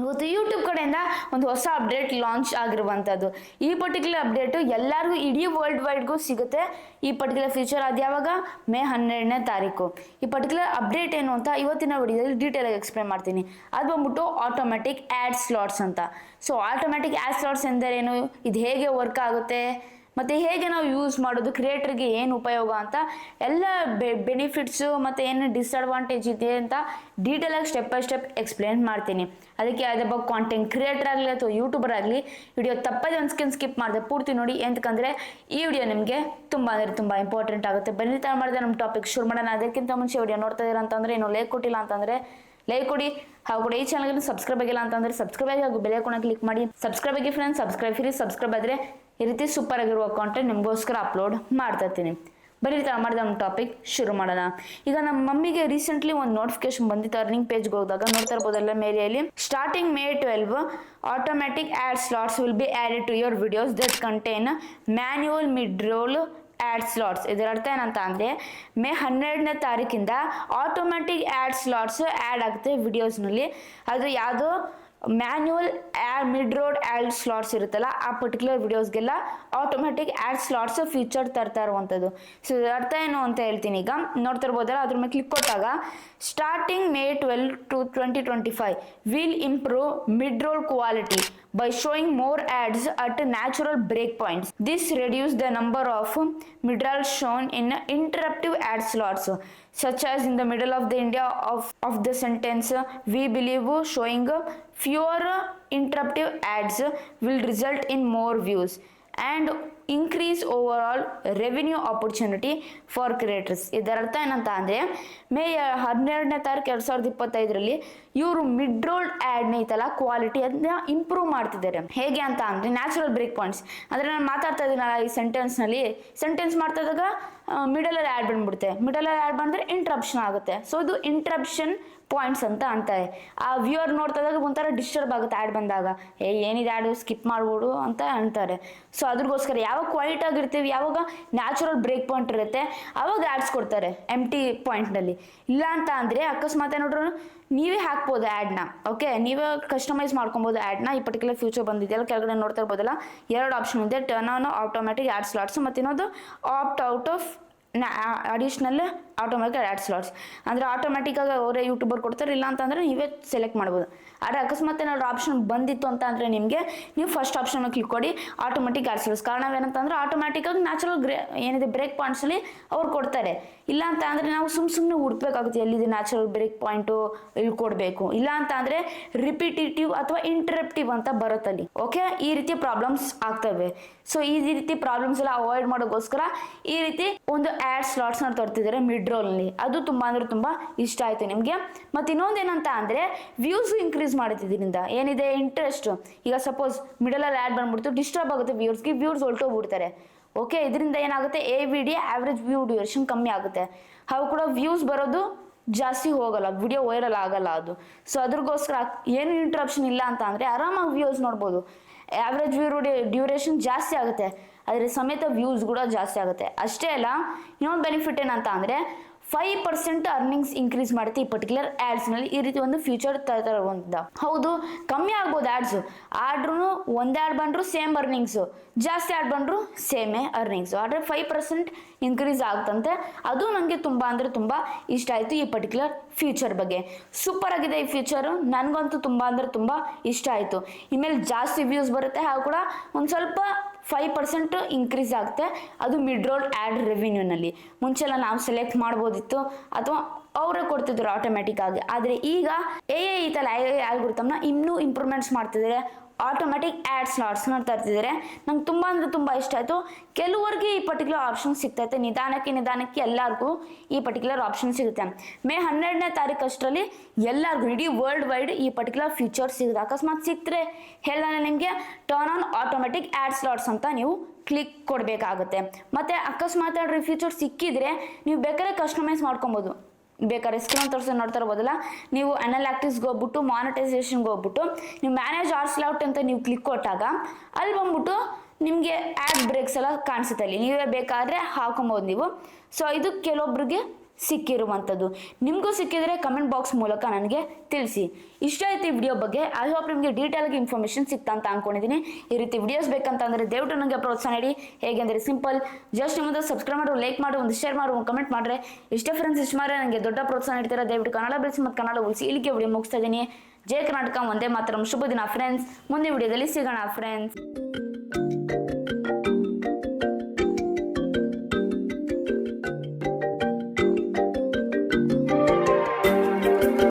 ಇವತ್ತು ಯೂಟ್ಯೂಬ್ ಕಡೆಯಿಂದ ಒಂದು ಹೊಸ ಅಪ್ಡೇಟ್ ಲಾಂಚ್ ಆಗಿರುವಂಥದ್ದು. ಈ ಪರ್ಟಿಕ್ಯುಲರ್ ಅಪ್ಡೇಟು ಎಲ್ಲರಿಗೂ ಇಡೀ ವರ್ಲ್ಡ್ ವೈಡ್ಗೂ ಸಿಗುತ್ತೆ. ಈ ಪರ್ಟಿಕ್ಯುಲರ್ ಫೀಚರ್ ಅದು ಯಾವಾಗ? ಮೇ 12ನೇ ತಾರೀಕು. ಈ ಪರ್ಟಿಕ್ಯುಲರ್ ಅಪ್ಡೇಟ್ ಏನು ಅಂತ ಇವತ್ತಿನ ವಿಡಿಯೋದಲ್ಲಿ ಡೀಟೇಲ್ ಆಗಿ ಎಕ್ಸ್ಪ್ಲೇನ್ ಮಾಡ್ತೀನಿ. ಅದು ಬಂದ್ಬಿಟ್ಟು ಆಟೋಮೆಟಿಕ್ ಆ್ಯಡ್ ಸ್ಲಾಟ್ಸ್ ಅಂತ. ಸೊ ಆಟೋಮೆಟಿಕ್ ಆ್ಯಡ್ ಸ್ಲಾಟ್ಸ್ ಎಂದರೇನು, ಇದು ಹೇಗೆ ವರ್ಕ್ ಆಗುತ್ತೆ ಮತ್ತು ಹೇಗೆ ನಾವು ಯೂಸ್ ಮಾಡೋದು, ಕ್ರಿಯೇಟರ್ಗೆ ಏನು ಉಪಯೋಗ ಅಂತ ಎಲ್ಲ ಬೆನಿಫಿಟ್ಸು ಮತ್ತು ಏನು ಡಿಸ್ಅಡ್ವಾಂಟೇಜ್ ಇದೆ ಅಂತ ಡೀಟೇಲಾಗಿ ಸ್ಟೆಪ್ ಬೈ ಸ್ಟೆಪ್ ಎಕ್ಸ್ಪ್ಲೇನ್ ಮಾಡ್ತೀನಿ. ಅದಕ್ಕೆ ಅದೇ ಕಾಂಟೆಂಟ್ ಕ್ರಿಯೇಟರ್ ಆಗಲಿ ಅಥವಾ ಯೂಟ್ಯೂಬರ್ ಆಗಲಿ ವಿಡಿಯೋ ತಪ್ಪದೆ ಒಂದು ಸ್ಕಿಪ್ ಮಾಡಿದೆ ಪೂರ್ತಿ ನೋಡಿ. ಎಂತಕ್ಕಂದರೆ ಈ ವಿಡಿಯೋ ನಿಮಗೆ ತುಂಬ ಅಂದರೆ ತುಂಬ ಇಂಪಾರ್ಟೆಂಟ್ ಆಗುತ್ತೆ. ಬನ್ನಿ ತರ ಮಾಡಿದ್ರೆ ನಮ್ಮ ಟಾಪಿಕ್ ಶುರು ಮಾಡೋಣ. ಅದಕ್ಕಿಂತ ಮುಂಚೆ ವಿಡಿಯೋ ನೋಡ್ತಾ ಇದ್ದೀರಾ ಅಂತಂದರೆ ಏನು ಲೈಕ್ ಕೊಟ್ಟಿಲ್ಲ ಅಂತಂದರೆ ಲೈಕ್ ಕೊಡಿ. ಹಾಗೂ ಕೂಡ ಈ ಚಾನಲ್ಗೆ ಸಬ್ಸ್ಕ್ರೈಬ್ ಆಗಿಲ್ಲ ಅಂತಂದರೆ ಸಬ್ಸ್ಕ್ರೈಬ್ ಆಗಿ ಹಾಗೂ ಬೆಲ್ ಐಕಾನ್ ಕ್ಲಿಕ್ ಮಾಡಿ. ಸಬ್ಸ್ಕ್ರೈಬ್ ಆಗಿ ಫ್ರೆಂಡ್ಸ್, ಸಬ್ಸ್ಕ್ರೈಬ್ ಫ್ರೀ. ಸಬ್ಸ್ಕ್ರೈಬ್ ಆದರೆ ಈ ರೀತಿ ಸೂಪರ್ ಆಗಿರುವ ಕಾಂಟೆಂಟ್ ನಿಮಗೋಸ್ಕರ ಅಪ್ಲೋಡ್ ಮಾಡ್ತಾ ಇರ್ತೀನಿ. ಬರೀ ತರ ಮಾಡಿದ ನಮ್ಮ ಟಾಪಿಕ್ ಶುರು ಮಾಡೋಣ. ಈಗ ನಮ್ಮ ಮಮ್ಮಿಗೆ ರೀಸೆಂಟ್ಲಿ ಒಂದು ನೋಟಿಫಿಕೇಶನ್ ಬಂದಿತ್ತು. ಅರ್ನಿಂಗ್ ಪೇಜ್ಗೆ ಹೋದಾಗ ನೋಡ್ತಾ ಇರ್ಬೋದಲ್ಲ ಮೇಲೆಯಲ್ಲಿ, starting May 12 automatic ad slots will be added to your videos that contain manual mid roll ad slots. ಇದರ ಅರ್ಥ ಏನಂತ ಅಂದರೆ ಮೇ 12ನೇ ತಾರೀಕಿಂದ ಆಟೋಮ್ಯಾಟಿಕ್ ಆ್ಯಡ್ ಸ್ಲಾಟ್ಸ್ ಆ್ಯಡ್ ಆಗುತ್ತೆ ವಿಡಿಯೋಸ್ನಲ್ಲಿ. ಅದು ಯಾವುದೋ manual mid roll ad slots ಇರುತ್ತಲ್ಲ, ಆ ಪರ್ಟಿಕ್ಯುಲರ್ ವಿಡಿಯೋಸ್ಗೆಲ್ಲ ಆಟೋಮ್ಯಾಟಿಕ್ ಆ್ಯಡ್ ಸ್ಲಾಟ್ಸ್ ಫೀಚರ್ ತರ್ತಾ ಇರುವಂಥದ್ದು. ಸೊ ಇದರ ಅರ್ಥ ಏನು ಅಂತ ಹೇಳ್ತೀನಿ. ಈಗ ನೋಡ್ತಾ ಇರ್ಬೋದಲ್ಲ, ಅದ್ರ ಮೇಲೆ ಕ್ಲಿಕ್ ಕೊಟ್ಟಾಗ starting May 12 to 2025 will improve mid roll quality by showing more ads at natural breakpoints. This reduces the number of mid-roll shown in interruptive ad slots, such as in the middle of the India of the sentence. We believe showing fewer interruptive ads will result in more views and increase overall revenue opportunity for creators. ಇದರ ಅರ್ಥ ಏನಂತ ಅಂದರೆ ಮೇ 12ನೇ ತಾರೀಕು 2025 ಇವರು mid roll ಆ್ಯಡ್ನ ಐತಲ್ಲ quality ಅದನ್ನ improve ಮಾಡ್ತಿದ್ದಾರೆ. ಹೇಗೆ ಅಂತ ಅಂದರೆ ನ್ಯಾಚುರಲ್ ಬ್ರೇಕ್ ಪಾಯಿಂಟ್ಸ್. ಅಂದರೆ ನಾನು ಮಾತಾಡ್ತಾ ಇದ್ದೀನಲ್ಲ ಈ ಸೆಂಟೆನ್ಸ್ ಮಾಡ್ತಾ ಇದ್ದಾಗ ಮಿಡಲಲ್ಲಿ ಆ್ಯಡ್ ಬಂದ್ಬಿಡುತ್ತೆ. ಮಿಡಲಲ್ಲಿ ಆ್ಯಡ್ ಬಂದರೆ ಇಂಟ್ರಪ್ಷನ್ ಆಗುತ್ತೆ. ಸೊ ಇದು ಇಂಟ್ರಪ್ಷನ್ ಪಾಯಿಂಟ್ಸ್ ಅಂತ ಅಂತಾರೆ. ಆ ವ್ಯೂವರ್ ನೋಡ್ತಾ ಇದ್ದಾಗ ಒಂಥರ ಡಿಸ್ಟರ್ಬ್ ಆಗುತ್ತೆ ಆ್ಯಡ್ ಬಂದಾಗ. ಏನಿದೆ ಆ್ಯಡ್ ಸ್ಕಿಪ್ ಮಾಡ್ಬೋದು ಅಂತ ಅಂತಾರೆ. ಸೊ ಅದ್ರಗೋಸ್ಕರ ಯಾವಾಗ ಕ್ವೈಟ್ ಆಗಿರ್ತೀವಿ, ಯಾವಾಗ ನ್ಯಾಚುರಲ್ ಬ್ರೇಕ್ ಪಾಯಿಂಟ್ ಇರುತ್ತೆ ಅವಾಗ ಆ್ಯಡ್ಸ್ ಕೊಡ್ತಾರೆ ಎಂಟಿ ಪಾಯಿಂಟ್ನಲ್ಲಿ. ಇಲ್ಲ ಅಂತ ಅಂದರೆ ಅಕಸ್ಮಾತ್ ನೋಡ್ರು ನೀವೇ ಹಾಕ್ಬೋದು ಆ್ಯಡ್ನ. ಓಕೆ, ನೀವೇ ಕಸ್ಟಮೈಸ್ ಮಾಡ್ಕೊಬೋದು ಆ್ಯಡ್ನ. ಈ ಪರ್ಟಿಕ್ಯುಲರ್ ಫ್ಯೂಚರ್ ಬಂದಿದೆಯಲ್ಲ, ಕೆಳಗಡೆ ನೋಡ್ತಾ ಇರ್ಬೋದಲ್ಲ, 2 ಆಪ್ಷನ್ ಇದೆ, turn on automatic ad slots ಮತ್ತು ಇನ್ನೊಂದು opt out of additional automatic ad slots. ಅಂದರೆ ಆಟೋಮ್ಯಾಟಿಕ್ಕಾಗಿ ಅವರೇ ಯೂಟ್ಯೂಬರ್ ಕೊಡ್ತಾರೆ, ಇಲ್ಲ ಅಂತಂದರೆ ನೀವೇ ಸೆಲೆಕ್ಟ್ ಮಾಡ್ಬೋದು. ಆದರೆ ಅಕಸ್ಮಾತ್ ಏನಾದ್ರು ಆಪ್ಷನ್ ಬಂದಿತ್ತು ಅಂತ ಅಂದರೆ ನಿಮಗೆ ನೀವು ಫಸ್ಟ್ ಆಪ್ಷನ್ ಕ್ಲಿಕ್ ಕೊಡಿ ಆಟೋಮ್ಯಾಟಿಕ್ ಆ್ಯಡ್ ಸ್ಲಾಟ್ಸ್. ಕಾರಣವೇನಂತಂದರೆ ಆಟೋಮ್ಯಾಟಿಕ್ಕಾಗಿ ನ್ಯಾಚುರಲ್ ಏನಿದೆ ಬ್ರೇಕ್ ಪಾಯಿಂಟ್ಸಲ್ಲಿ ಅವ್ರು ಕೊಡ್ತಾರೆ. ಇಲ್ಲ ಅಂತ ಅಂದರೆ ನಾವು ಸುಮ್ಮನೆ ಹುಡ್ಬೇಕಾಗುತ್ತೆ ಎಲ್ಲಿದೆ ನ್ಯಾಚುರಲ್ ಬ್ರೇಕ್ ಪಾಯಿಂಟು, ಇಲ್ಲಿ ಕೊಡಬೇಕು. ಇಲ್ಲ ಅಂತ ಅಂದರೆ ರಿಪಿಟೇಟಿವ್ ಅಥವಾ ಇಂಟರಪ್ಟಿವ್ ಅಂತ ಬರುತ್ತಲ್ಲಿ. ಓಕೆ, ಈ ರೀತಿ ಪ್ರಾಬ್ಲಮ್ಸ್ ಆಗ್ತವೆ. ಸೊ ಈ ರೀತಿ ಪ್ರಾಬ್ಲಮ್ಸ್ ಎಲ್ಲ ಅವಾಯ್ಡ್ ಮಾಡೋಕ್ಕೋಸ್ಕರ ಈ ರೀತಿ ಒಂದು ಆ್ಯಡ್ ಸ್ಲಾಟ್ಸ್ನ ತರ್ತಿದ್ದಾರೆ ಮಿಡ್ ರೋಲ್ನಲ್ಲಿ. ಅದು ತುಂಬ ಅಂದರೆ ತುಂಬ ಇಷ್ಟ ಆಯಿತು ನಿಮಗೆ. ಮತ್ತು ಇನ್ನೊಂದು ಏನಂತ ಅಂದರೆ ವ್ಯೂಸು ಇನ್ಕ್ರೀಸ್ ಮಾಡುತ್ತಿದ್ದರಿಂದ ಏನಿದೆ ಇಂಟ್ರೆಸ್ಟ್. ಈಗ ಸಪೋಸ್ ಮಿಡಲಲ್ಲಿ ಆ್ಯಡ್ ಬಂದ್ಬಿಡ್ತು, ಡಿಸ್ಟರ್ಬ್ ಆಗುತ್ತೆ ವ್ಯೂರ್ಸ್ ಹೊರಟೋಗ್ಬಿಡ್ತಾರೆ. ಓಕೆ, ಇದರಿಂದ ಏನಾಗುತ್ತೆ AVD ಆವ್ರೇಜ್ ವ್ಯೂ ಡ್ಯೂರೇಷನ್ ಕಮ್ಮಿ ಆಗುತ್ತೆ. ಹಾಗೂ ಕೂಡ ವ್ಯೂಸ್ ಬರೋದು ಜಾಸ್ತಿ ಹೋಗಲ್ಲ, ವಿಡಿಯೋ ವೈರಲ್ ಆಗಲ್ಲ ಅದು. ಸೊ ಅದ್ರಗೋಸ್ಕರ ಏನು ಇಂಟ್ರಪ್ಷನ್ ಇಲ್ಲ ಅಂತ ಅಂದರೆ ಆರಾಮಾಗಿ ವ್ಯೂಸ್ ನೋಡ್ಬೋದು. ಆವ್ರೇಜ್ ವ್ಯೂ ಡ್ಯೂರೇಷನ್ ಜಾಸ್ತಿ ಆಗುತ್ತೆ, ಅದರ ಸಮೇತ ವ್ಯೂಸ್ ಕೂಡ ಜಾಸ್ತಿ ಆಗುತ್ತೆ. ಅಷ್ಟೇ ಅಲ್ಲ, ಇನ್ನೊಂದು ಬೆನಿಫಿಟ್ ಏನಂತ ಅಂದರೆ 5% ಅರ್ನಿಂಗ್ಸ್ ಇನ್ಕ್ರೀಸ್ ಮಾಡುತ್ತೆ ಈ ಪರ್ಟಿಕ್ಯುಲರ್ ಆ್ಯಡ್ಸ್ನಲ್ಲಿ. ಈ ರೀತಿ ಒಂದು ಫ್ಯೂಚರ್ ತರುವಂಥದ್ದು. ಹೌದು, ಕಮ್ಮಿ ಆಗ್ಬೋದು ಆ್ಯಡ್ಸು, ಆದ್ರೂ ಒಂದು ಆ್ಯಡ್ ಬಂದರೂ ಸೇಮ್ ಅರ್ನಿಂಗ್ಸು, ಜಾಸ್ತಿ ಆ್ಯಡ್ ಬಂದರೂ ಸೇಮೇ ಅರ್ನಿಂಗ್ಸು. ಆದರೆ 5% ಇನ್ಕ್ರೀಸ್ ಆಗುತ್ತಂತೆ. ಅದು ನನಗೆ ತುಂಬ ಅಂದರೆ ತುಂಬ ಇಷ್ಟ ಆಯಿತು ಈ ಪರ್ಟಿಕ್ಯುಲರ್ ಫ್ಯೂಚರ್ ಬಗ್ಗೆ. ಸೂಪರ್ ಆಗಿದೆ ಈ ಫ್ಯೂಚರು, ನನಗಂತೂ ತುಂಬ ಅಂದರೆ ತುಂಬ ಇಷ್ಟ ಆಯಿತು. ಇನ್ಮೇಲೆ ಜಾಸ್ತಿ ವ್ಯೂಸ್ ಬರುತ್ತೆ, ಹಾಗೂ ಕೂಡ ಒಂದು ಸ್ವಲ್ಪ 5% ಇನ್ಕ್ರೀಸ್ ಆಗುತ್ತೆ. ಅದು ಮಿಡ್ ರೋಲ್ ಆ್ಯಡ್ ರೆವಿನ್ಯೂನಲ್ಲಿ. ಮುಂಚೆಲ್ಲ ನಾವು ಸೆಲೆಕ್ಟ್ ಮಾಡ್ಬೋದಿತ್ತು ಅಥವಾ ಅವರೇ ಕೊಡ್ತಿದ್ರು ಆಟೋಮ್ಯಾಟಿಕ್ ಆಗಿ. ಆದರೆ ಈಗ ಈ ಥರ ಆಲ್ಗೊರಿಥಮ್ನ ಇನ್ನೂ ಇಂಪ್ರೂವ್ಮೆಂಟ್ಸ್ ಮಾಡ್ತಿದ್ದಾರೆ. ಆಟೋಮ್ಯಾಟಿಕ್ ಆ್ಯಡ್ ಸ್ಲಾಟ್ಸ್ನ ತರ್ತಿದ್ದಾರೆ. ನಂಗೆ ತುಂಬ ಅಂದರೆ ತುಂಬ ಇಷ್ಟ ಆಯಿತು. ಕೆಲವರಿಗೆ ಈ ಪರ್ಟಿಕ್ಯುಲರ್ ಆಪ್ಷನ್ ಸಿಗ್ತೈತೆ, ನಿಧಾನಕ್ಕೆ ಎಲ್ಲರಿಗೂ ಈ ಪರ್ಟಿಕ್ಯುಲರ್ ಆಪ್ಷನ್ ಸಿಗುತ್ತೆ. ಮೇ 12ನೇ ತಾರೀಕು ಅಷ್ಟರಲ್ಲಿ ಎಲ್ಲರಿಗೂ ಇಡೀ ವರ್ಲ್ಡ್ ವೈಡ್ ಈ ಪರ್ಟಿಕ್ಯುಲರ್ ಫೀಚರ್ ಸಿಗುತ್ತೆ. ಅಕಸ್ಮಾತ್ ಸಿಕ್ಕರೆ ಹೇಳಿದಾನೆ ನಿಮಗೆ turn on automatic ad slots ಅಂತ ನೀವು ಕ್ಲಿಕ್ ಕೊಡಬೇಕಾಗುತ್ತೆ. ಮತ್ತು ಅಕಸ್ಮಾತ್ ಈ ಫೀಚರ್ ಸಿಕ್ಕಿದ್ರೆ ನೀವು ಬೇಕಾದ್ರೆ ಕಸ್ಟಮೈಸ್ ಮಾಡ್ಕೊಬೋದು. ಬೇಕಾದ್ರೆ ಸ್ಕ್ರೀನ್ ತೋರಿಸಿ ನೋಡ್ತಾ ಇರ್ಬೋದಲ್ಲ, ನೀವು ಅನಲಾಕ್ಟಿಕ್ಸ್ಗೆ ಹೋಗ್ಬಿಟ್ಟು ಮಾನಿಟೈಸೇಷನ್ಗೆ ಹೋಗ್ಬಿಟ್ಟು ನೀವು ಮ್ಯಾನೇಜ್ ಆಡ್ ಸ್ಲಾಟ್ ಅಂತ ನೀವು ಕ್ಲಿಕ್ ಕೊಟ್ಟಾಗ ಅಲ್ಲಿ ಬಂದ್ಬಿಟ್ಟು ನಿಮಗೆ ಆ್ಯಡ್ ಬ್ರೇಕ್ಸ್ ಎಲ್ಲ ಕಾಣಿಸುತ್ತೆ. ಅಲ್ಲಿ ನೀವೇ ಬೇಕಾದರೆ ಹಾಕೊಬೋದು ನೀವು. ಸೊ ಇದು ಕೆಲವೊಬ್ರಿಗೆ ಸಿಕ್ಕಿರುವಂಥದ್ದು. ನಿಮಗೂ ಸಿಕ್ಕಿದ್ರೆ ಕಮೆಂಟ್ ಬಾಕ್ಸ್ ಮೂಲಕ ನನಗೆ ತಿಳಿಸಿ. ಇಷ್ಟ ಆಯ್ತು ಈ ವಿಡಿಯೋ ಬಗ್ಗೆ. ಐ ಹೋಪ್ ನಿಮಗೆ ಡೀಟೇಲ್ಗೆ ಇನ್ಫಾರ್ಮೇಷನ್ ಸಿಕ್ತಾ ಅಂತ ಅನ್ಕೊಂಡಿದ್ದೀನಿ. ಈ ರೀತಿ ವಿಡಿಯೋಸ್ ಬೇಕಂತಂದರೆ ದಯವಿಟ್ಟು ನನಗೆ ಪ್ರೋತ್ಸಾಹ ನೀಡಿ. ಹೇಗೆಂದರೆ ಸಿಂಪಲ್, ಜಸ್ಟ್ ನಿಮ್ಮದು ಸಬ್ಸ್ಕ್ರೈಬ್ ಮಾಡು, ಲೈಕ್ ಮಾಡು, ಒಂದು ಶೇರ್ ಮಾಡು, ಒಂದು ಕಮೆಂಟ್ ಮಾಡಿದ್ರೆ ಇಷ್ಟೇ ಫ್ರೆಂಡ್ಸ್. ಇಷ್ಟು ಮಾರೆ ನನಗೆ ದೊಡ್ಡ ಪ್ರೋತ್ಸಾಹ ನೀಡ್ತೀರಾ. ದಯವಿಟ್ಟು ಕನ್ನಡ ಬೆಳೆಸಿ ಮತ್ತು ಕನ್ನಡ ಉಳಿಸಿ. ಇಲ್ಲಿಗೆ ವಿಡಿಯೋ ಮುಗಿಸ್ತಾ ಇದ್ದೀನಿ. ಜೈ ಕರ್ನಾಟಕ, ಒಂದೇ ಮಾತರಂ. ಶುಭ ದಿನ ಫ್ರೆಂಡ್ಸ್. ಮುಂದಿನ ವಿಡಿಯೋದಲ್ಲಿ ಸಿಗೋಣ ಫ್ರೆಂಡ್ಸ್.